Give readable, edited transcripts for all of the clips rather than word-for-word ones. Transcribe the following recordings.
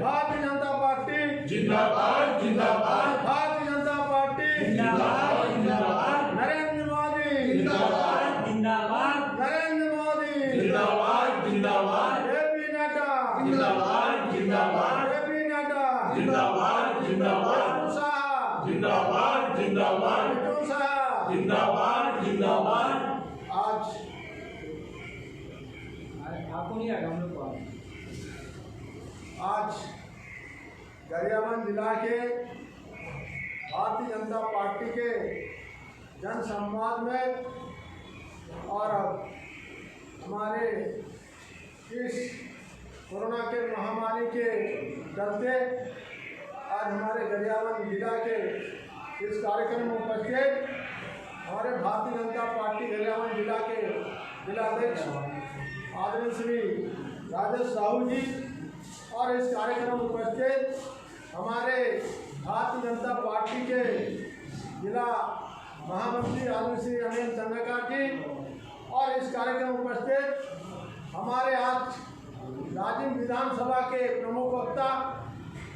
Bharatiya Janata party जिंदाबाद जिंदाबाद, Bharatiya Janata party जिंदाबाद जिंदाबाद, नरेंद्र मोदी जिंदाबाद जिंदाबाद नरेंद्र मोदी जिंदाबाद जिंदाबाद, जेपी नड्डा जिंदाबाद जिंदाबाद, जेपी नड्डा जिंदाबाद जिंदाबाद, मिठू साहब जिंदाबाद जिंदाबाद, मिठू साहब जिंदाबाद जिंदाबाद। आज आपको नहीं आएगा हम लोग को आज गरियाबंद जिला के भारतीय जनता पार्टी के जन संवाद में और हमारे इस कोरोना के महामारी के चलते आज हमारे गरियाबंद जिला के इस कार्यक्रम में उपस्थित हमारे भारतीय जनता पार्टी गरियाबंद जिला के जिलाध्यक्ष आदरणीय श्री राजेश साहू जी और इस कार्यक्रम में उपस्थित हमारे भारतीय जनता पार्टी के जिला महामंत्री आदरणीय श्री अनिल चंद्रकार जी और इस कार्यक्रम में उपस्थित हमारे आज राजिम विधानसभा के प्रमुख वक्ता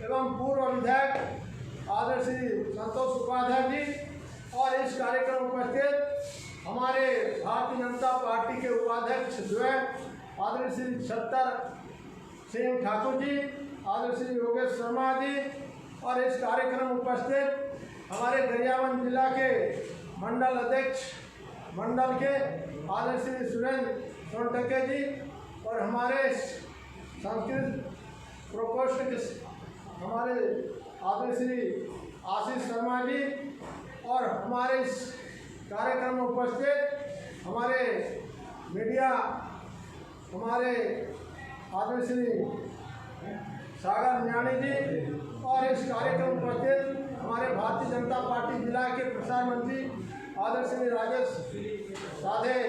एवं पूर्व विधायक आदरणीय श्री संतोष उपाध्याय जी और इस कार्यक्रम में उपस्थित हमारे भारतीय जनता पार्टी के उपाध्यक्ष द्वय आदरणीय श्री छत्तर सिंह ठाकुर जी, आदरणीय श्री योगेश शर्मा जी और इस कार्यक्रम में उपस्थित हमारे गरियाबंद जिला के मंडल अध्यक्ष मंडल के आदरणीय श्री सुरेंद्र सोनटके जी और हमारे संस्कृत प्रकोष्ठ के हमारे आदरणीय श्री आशीष शर्मा जी और हमारे इस कार्यक्रम में उपस्थित हमारे मीडिया हमारे आदरणीय श्री सागर न्याणी जी और इस कार्यक्रम में उपस्थित हमारे भारतीय जनता पार्टी जिला के प्रसार मंत्री आदरणीय श्री राजेश साधे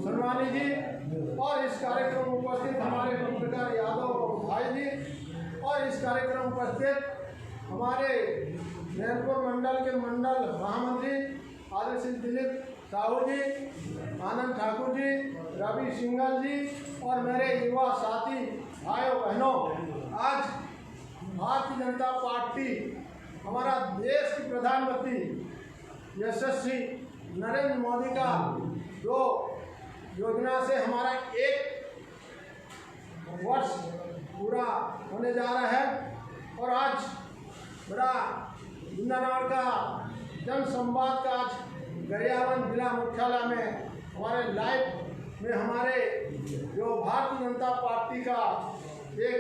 सनवानी जी और इस कार्यक्रम में उपस्थित हमारे पत्रकार यादव भाई जी और इस कार्यक्रम में उपस्थित हमारे नैनपुर मंडल के मंडल महामंत्री आदरणीय श्री दिलीप साहू जी, आनंद ठाकुर जी, रवि सिंघल जी और मेरे युवा साथी भाइयों बहनों, आज भारतीय जनता पार्टी हमारा देश की प्रधानमंत्री यशस्वी नरेंद्र मोदी का जो योजना से हमारा 1 वर्ष पूरा होने जा रहा है और आज बड़ा जिंदानार का जन संवाद का आज गरियाबंद जिला मुख्यालय में हमारे लाइव में हमारे जो भारतीय जनता पार्टी का एक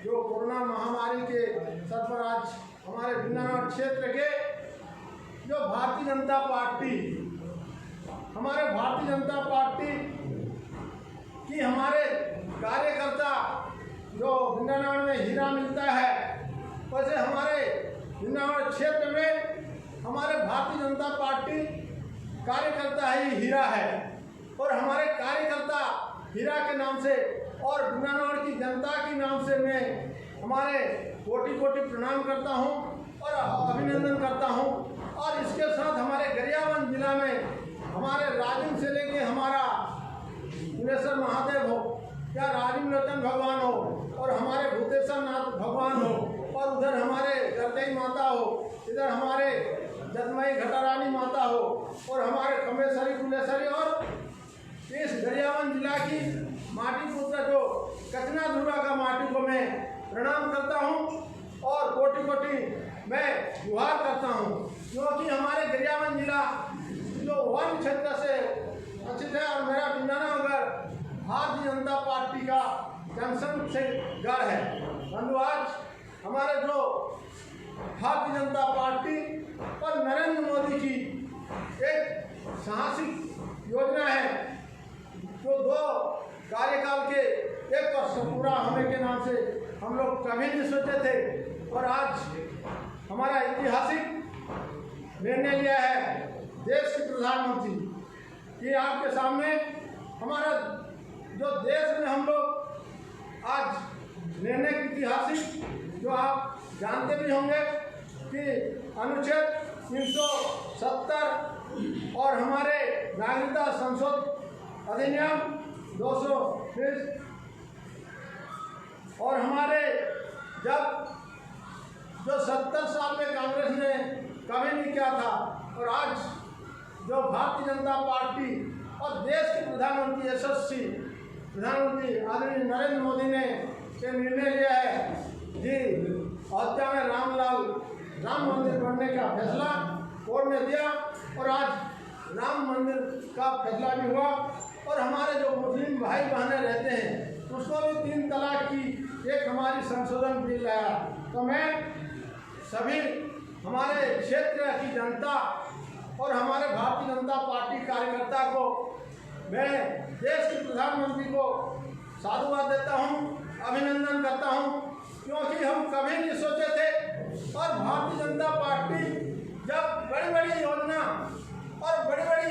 जो कोरोना महामारी के सर पर आज हमारे जिंदानार क्षेत्र के जो भारतीय जनता पार्टी हमारे भारतीय जनता पार्टी की हमारे कार्यकर्ता जो जिंदानार में हीरा मिलता है वैसे हमारे जिंदानार क्षेत्र में हमारे भारतीय जनता पार्टी कार्यकर्ता ही हीरा है और हमारे कार्यकर्ता हीरा के नाम से और जिंदानार की जनता के नाम से मैं हमारे कोटि कोटि प्रणाम करता हूं और अभिनंदन करता हूं और इसके साथ हमारे गरियाबंद जिला में हमारे राजिम से लेके हमारा कुलेश्वर महादेव हो या राजिम लोचन भगवान हो और हमारे भूतेश्वर नाथ भगवान हो और उधर हमारे गर्दई माता हो इधर हमारे जदमई घटारानी माता हो और हमारे कमेश्वरी कुलेश्वरी और इस गरियाबंद जिला की माटी पुत्र जो कचना धुरा का माटी को मैं प्रणाम करता हूं और कोटि कोटि मैं गुहार करता हूं क्योंकि हमारे गरियाबंद जिला जो वन क्षेत्र से अच्छी है और मेरा जिंदानगर भारतीय जनता पार्टी का जनसंघ से गढ़ है। बंधु आज हमारे जो भारतीय जनता पार्टी और नरेंद्र मोदी की एक साहसिक योजना है जो 2 कार्यकाल के 1 वर्ष पूरा होने के नाम से हम लोग कभी नहीं सोचे थे और आज हमारा ऐतिहासिक निर्णय लिया है देश के प्रधानमंत्री कि आपके सामने हमारा जो देश में हम लोग आज निर्णय की ऐतिहासिक जो आप जानते भी होंगे कि अनुच्छेद 370 और हमारे नागरिकता संशोधन अधिनियम 220 और हमारे प्रधानमंत्री यशस्वी प्रधानमंत्री आदरणीय नरेंद्र मोदी ने ये निर्णय लिया है जी, अयोध्या में राम मंदिर बनने का फैसला कोर्ट ने दिया और आज राम मंदिर का फैसला भी हुआ। और हमारे जो मुस्लिम भाई बहनें रहते हैं उसको भी 3 तलाक की एक हमारी संशोधन बिल आया। तो मैं सभी हमारे क्षेत्र की जनता और हमारे भारतीय जनता पार्टी कार्यकर्ता को, मैं देश के प्रधानमंत्री को साधुवाद देता हूं, अभिनंदन करता हूं, क्योंकि हम कभी नहीं सोचे थे। और भारतीय जनता पार्टी जब बड़ी बड़ी योजना और बड़ी बड़ी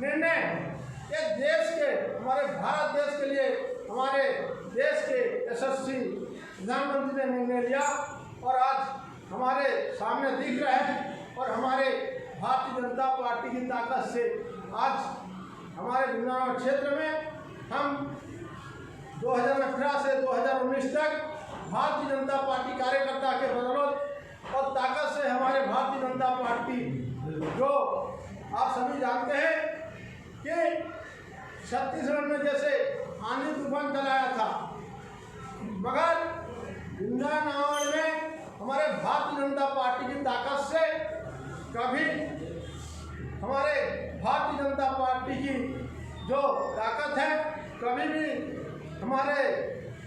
निर्णय एक देश के, हमारे भारत देश के लिए, हमारे देश के यशस्वी प्रधानमंत्री ने निर्णय लिया और आज हमारे सामने दिख रहा है। और हमारे भारतीय जनता पार्टी की ताकत से आज हमारे बिजनौर क्षेत्र में हम 2018 से 2019 तक भारतीय जनता पार्टी कार्यकर्ता के बदौलत और ताकत से हमारे भारतीय जनता पार्टी, जो आप सभी जानते हैं कि छत्तीसगढ़ में जैसे आंधी तूफान चलाया था, मगर बिजनौर में हमारे भारतीय जनता पार्टी की ताकत से कभी हमारे भारतीय जनता पार्टी की जो ताकत है, कभी भी हमारे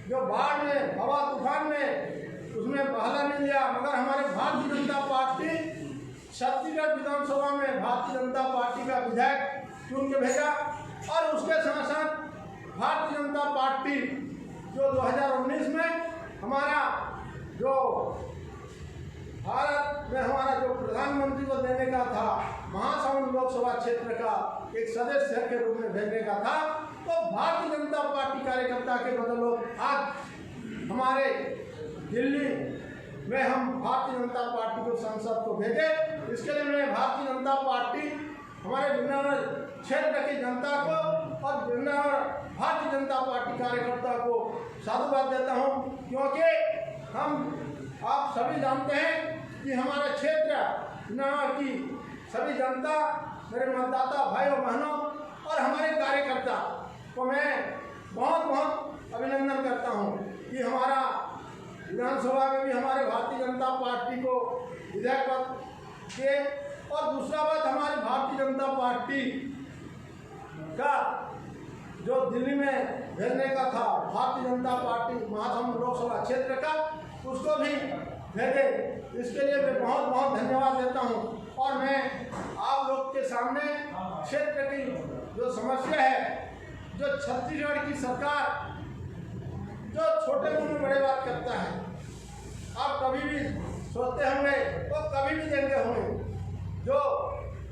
जो बाढ़ में, हवा तूफान में उसमें बहला नहीं लिया। मगर हमारे भारतीय जनता पार्टी छत्तीसगढ़ विधानसभा में भारतीय जनता पार्टी का विधायक चुन के भेजा। और उसके साथ साथ भारतीय जनता पार्टी जो 2019 में हमारा जो भारत में हमारा जो प्रधानमंत्री को देने का था, महासमुंद लोकसभा क्षेत्र का एक सदस्य के रूप में भेजने का था, तो भारतीय जनता पार्टी कार्यकर्ता के बदौलत आज हमारे दिल्ली में हम भारतीय जनता पार्टी को संसद को भेजे। इसके लिए मैं भारतीय जनता पार्टी, हमारे बिजनौर क्षेत्र की जनता को और बिजनौर भारतीय जनता पार्टी कार्यकर्ता को साधुवाद देता हूं, क्योंकि हम आप सभी जानते हैं कि हमारा क्षेत्र बिजनौर की सभी जनता, मेरे मतदाता भाइयों बहनों और हमारे कार्यकर्ता को मैं बहुत बहुत अभिनंदन करता हूं कि हमारा विधानसभा में भी हमारे भारतीय जनता पार्टी को विधायक पद के। और दूसरा बात, हमारी भारतीय जनता पार्टी का जो दिल्ली में भेजने का था, भारतीय जनता पार्टी महासमुंद लोकसभा क्षेत्र का, उसको भी भेजे। इसके लिए मैं बहुत बहुत धन्यवाद देता हूं। और मैं आप लोग के सामने क्षेत्र की जो समस्या है, जो छत्तीसगढ़ की सरकार जो छोटे मुंह में बड़े बात करता है, आप कभी भी सोचते होंगे तो कभी भी देंगे होंगे, जो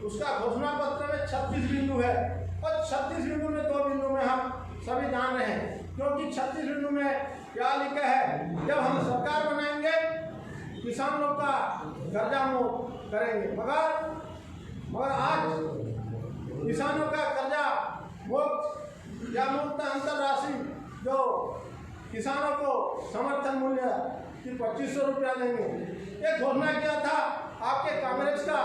उसका घोषणा पत्र में 36 बिंदु है और 36 बिंदु में 2 बिंदु में हम सभी जान रहे हैं। क्योंकि 36 बिंदु में क्या लिखा है, जब हम सरकार बनाएंगे किसान लोग का कर्जा मुक्त करेंगे। मगर आज किसानों का कर्जा मुक्त या मुक्त अंतर राशि जो किसानों को समर्थन मूल्य की 2500 रुपया देंगे, ये घोषणा किया था आपके कांग्रेस का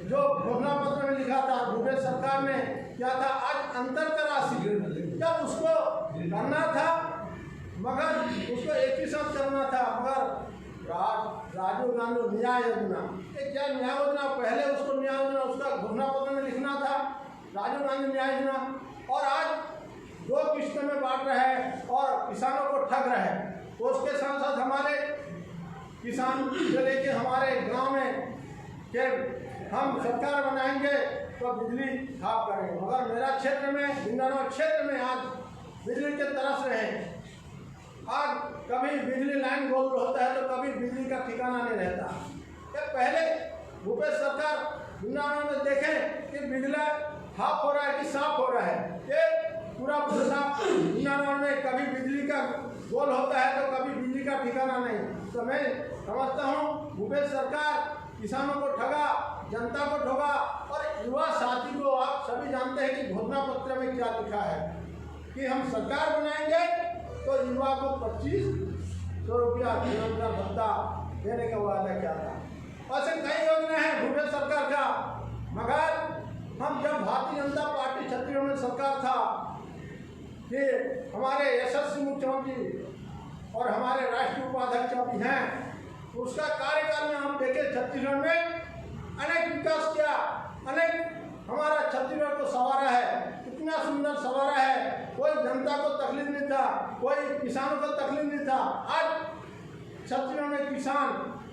जो घोषणा पत्र में लिखा था, भूपेश सरकार ने क्या था, आज अंतर का राशि जब उसको करना था, मगर उसको एक ही साथ करना था। मगर राजीव गांधी न्याय योजना, ये क्या न्याय योजना, पहले उसको न्याय योजना उसका घोषणा पत्र में लिखना था, राजीव गांधी न्याय योजना, और आज 2 किस्तों में बांट रहे हैं और किसानों को ठग रहे हैं। तो उसके साथ साथ हमारे किसान से लेके हमारे गांव में कि हम सरकार बनाएंगे तो बिजली खाप करेंगे, मगर मेरा क्षेत्र में, बिजनौर क्षेत्र में आज बिजली के तरस रहे हैं। आज कभी बिजली लाइन गोल होता है तो कभी बिजली का ठिकाना नहीं रहता। ये पहले भूपेश सरकार बिजनौर में देखें कि बिजली हाफ हो रहा है कि साफ हो रहा है, ये पूरा साफ बिजनौर में कभी बिजली का गोल होता है तो कभी बिजली का ठिकाना नहीं। तो मैं समझता हूँ भूपेश सरकार किसानों को ठगा, जनता को ठगा। और युवा साथी को आप सभी जानते हैं कि घोषणा पत्र में क्या लिखा है कि हम सरकार बनाएंगे तो युवा को 2500 रुपया जीवन का भत्ता देने का वादा किया था। ऐसे कई योजना है भूपेश सरकार का, मगर हम जब भारतीय जनता पार्टी छत्तीसगढ़ में सरकार था कि हमारे यशस्वी मुख्यमंत्री और हमारे राष्ट्रीय उपाध्यक्ष अभी हैं, तो उसका कार्यकाल में हम देखे छत्तीसगढ़ में अनेक विकास किया, अनेक हमारा छत्तीसगढ़ को संवारा है, इतना सुंदर संवारा है, कोई जनता को तकलीफ नहीं था, कोई किसानों को तकलीफ नहीं था। आज छत्तीसगढ़ में किसान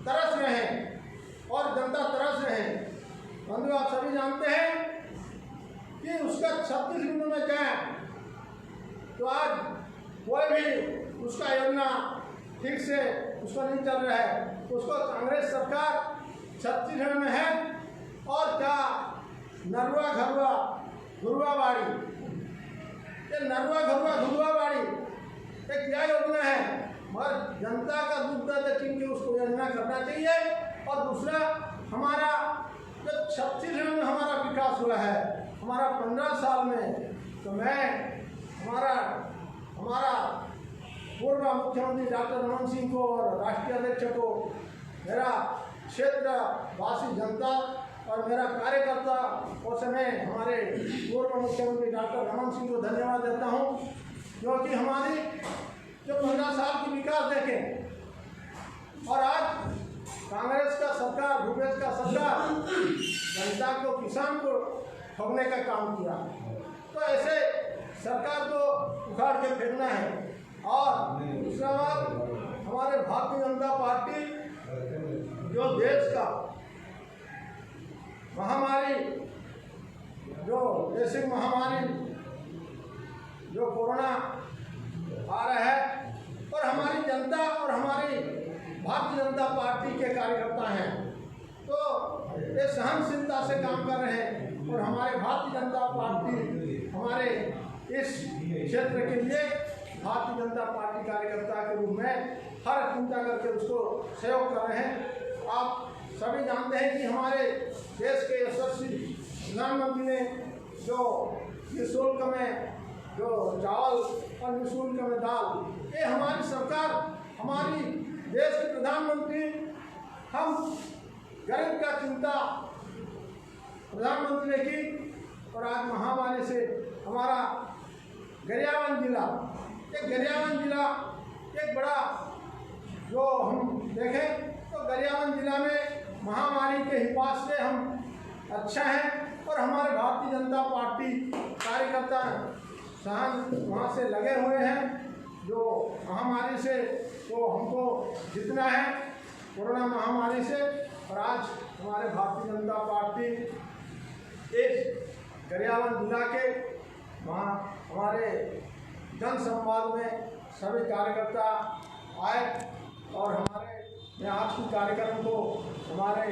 तरस रहे हैं और जनता तरस रहे हैं। बंधु, आप सभी जानते हैं कि उसका 36 दिनों में क्या है, तो आज कोई भी उसका योजना ठीक से उसका नहीं चल रहा है, तो उसको कांग्रेस सरकार छत्तीसगढ़ में है। और क्या नरुआ घरुआ घुरुआबाड़ी, ये नरुआ घरुआ घुरुआबाड़ी एक क्या योजना है, मगर जनता का दुख दर्द छीन के उसको योजना करना चाहिए। और दूसरा, हमारा जो छत्तीसगढ़ में हमारा विकास हुआ है, हमारा 15 साल में, तो मैं हमारा पूर्व मुख्यमंत्री डॉक्टर रमन सिंह को और राष्ट्रीय अध्यक्ष को, मेरा क्षेत्रवासी जनता और मेरा कार्यकर्ता और समय हमारे पूर्व मुख्यमंत्री डॉक्टर रमन सिंह को धन्यवाद देता हूं, क्योंकि हमारी जो 15 साल की विकास देखें और आज कांग्रेस का सरकार, भूपेश का सरकार जनता को, किसान को ठगने का काम किया, तो ऐसे सरकार को उखाड़ के फेंकना है। और दूसरा बात, हमारे भारतीय जनता पार्टी जो देश का महामारी, जो वैश्विक महामारी जो कोरोना आ रहा है, और हमारी जनता और हमारी भारतीय जनता पार्टी के कार्यकर्ता हैं, तो ये सहनशीलता से काम कर रहे हैं। और हमारे भारतीय जनता पार्टी हमारे इस क्षेत्र के लिए भारतीय जनता पार्टी कार्यकर्ता के रूप में हर चिंता करके उसको सहयोग कर रहे हैं। आप सभी जानते हैं कि हमारे देश के यशस्वी प्रधानमंत्री ने जो निःशुल्क में जो चावल और निःशुल्क में दाल, ये हमारी सरकार, हमारी देश के प्रधानमंत्री, हम गरीब का चिंता प्रधानमंत्री ने की। और आज महामारी से हमारा गरियाबंद जिला एक बड़ा, जो हम देखें तो गरियाबंद जिला में महामारी के हिफाज से हम अच्छा हैं। और हमारे भारतीय जनता पार्टी कार्यकर्ता सहन वहाँ से लगे हुए हैं, जो महामारी से तो हमको जितना है कोरोना महामारी से। और आज हमारे भारतीय जनता पार्टी इस गरियाबंद जिला के वहाँ हमारे जन संवाद में सभी कार्यकर्ता आए, और मैं आज के कार्यक्रम को हमारे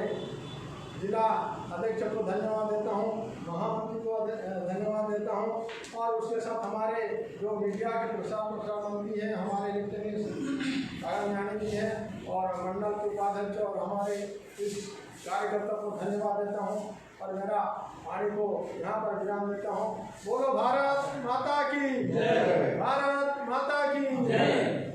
जिला अध्यक्ष को धन्यवाद देता हूँ, महामंत्री को धन्यवाद देता हूँ, और उसके साथ हमारे जो मीडिया के प्रसार मंत्री हैं, हमारे इलेक्ट्रॉनिक्स यानी जी हैं, और मंडल के उपाध्यक्ष और हमारे इस कार्यकर्ता को धन्यवाद देता हूँ। और मेरा वाणी को यहाँ पर विराम देता हूँ। बोलो भारत माता की जय, भारत माता की जय।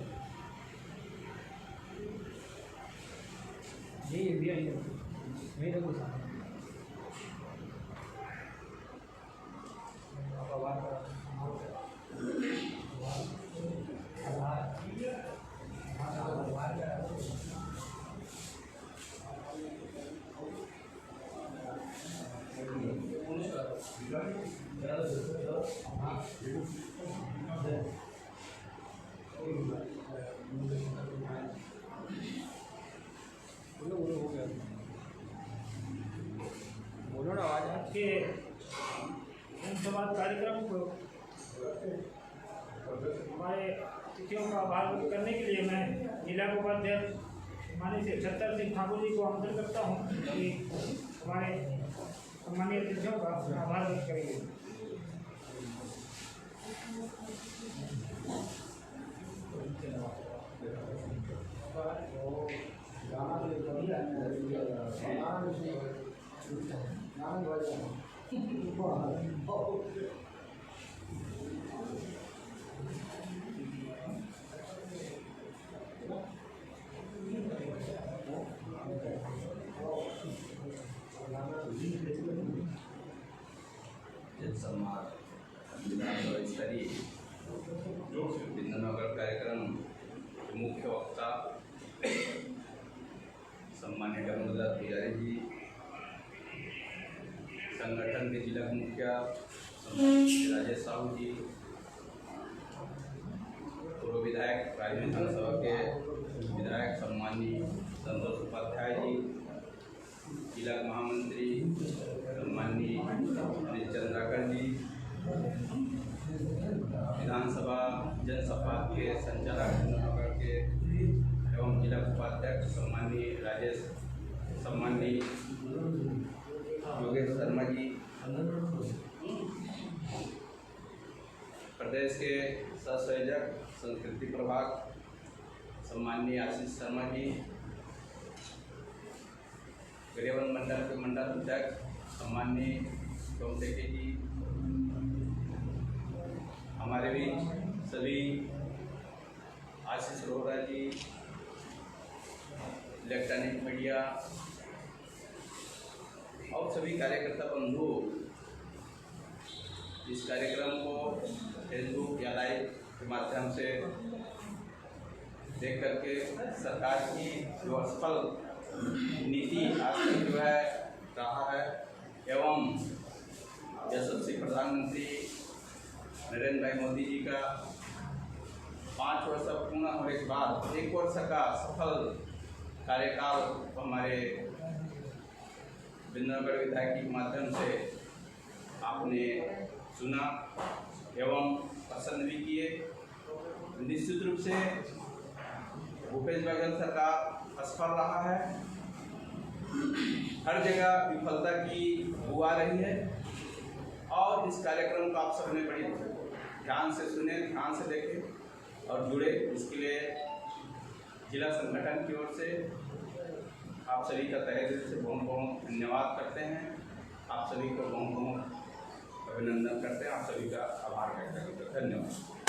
बोलो ना आवाज के संवाद कार्यक्रम को हमारे तिथियों का आभार व्यक्त करने के लिए मैं जिला उपाध्यक्ष माननीय छत्तर सिंह ठाकुर जी को आमंत्रित करता हूँ कि हमारे सम्मानीय तिथियों का आभार व्यक्त करेंगे। समाज विधानसभा स्तरीय बिंदुनगर कार्यक्रम के मुख्य वक्ता सम्मान्य दामोदर तिवारी जी, संगठन के जिला मुखिया राजेश साहू जी, पूर्व विधायक राज्य विधानसभा के विधायक सम्मानीय संतोष उपाध्याय जी, जिला महामंत्री सम्मानीय अनिल चंद्राकर जी, विधानसभा जनसभा के संचालक बिंदुनगर के एवं जिला उपाध्यक्ष सम्मानीय योगेश शर्मा जी, प्रदेश के सहसंयोजक संस्कृति प्रभाग सम्मानीय आशीष शर्मा जी, गरियाबंद मंडल के मंडल अध्यक्ष सम्मानीय सोमटेके जी, हमारे बीच सभी आशीष रोहरा जी, इलेक्ट्रॉनिक मीडिया और सभी कार्यकर्ता बंधु इस कार्यक्रम को फेसबुक या लाइव के माध्यम से देख करके सरकार की जो असफल नीति आज तक जो है रहा है एवं यशस्वी प्रधानमंत्री नरेंद्र भाई मोदी जी का 5 वर्ष पूर्ण होने के बाद 1 वर्ष का सफल कार्यकाल हमारे बिंदुनगर विधायक के माध्यम से आपने सुना एवं पसंद भी किए। निश्चित रूप से भूपेश बघेल सरकार असफल रहा है, हर जगह विफलता की हुआ रही है और इस कार्यक्रम को आप सबने बड़ी ध्यान से सुने, ध्यान से देखे और जुड़े। इसके लिए जिला संगठन की ओर से आप सभी का तहे दिल से बहुत बहुत धन्यवाद करते हैं। आप सभी को बहुत बहुत अभिनंदन करते हैं। आप सभी का आभार व्यक्त करते हैं। धन्यवाद।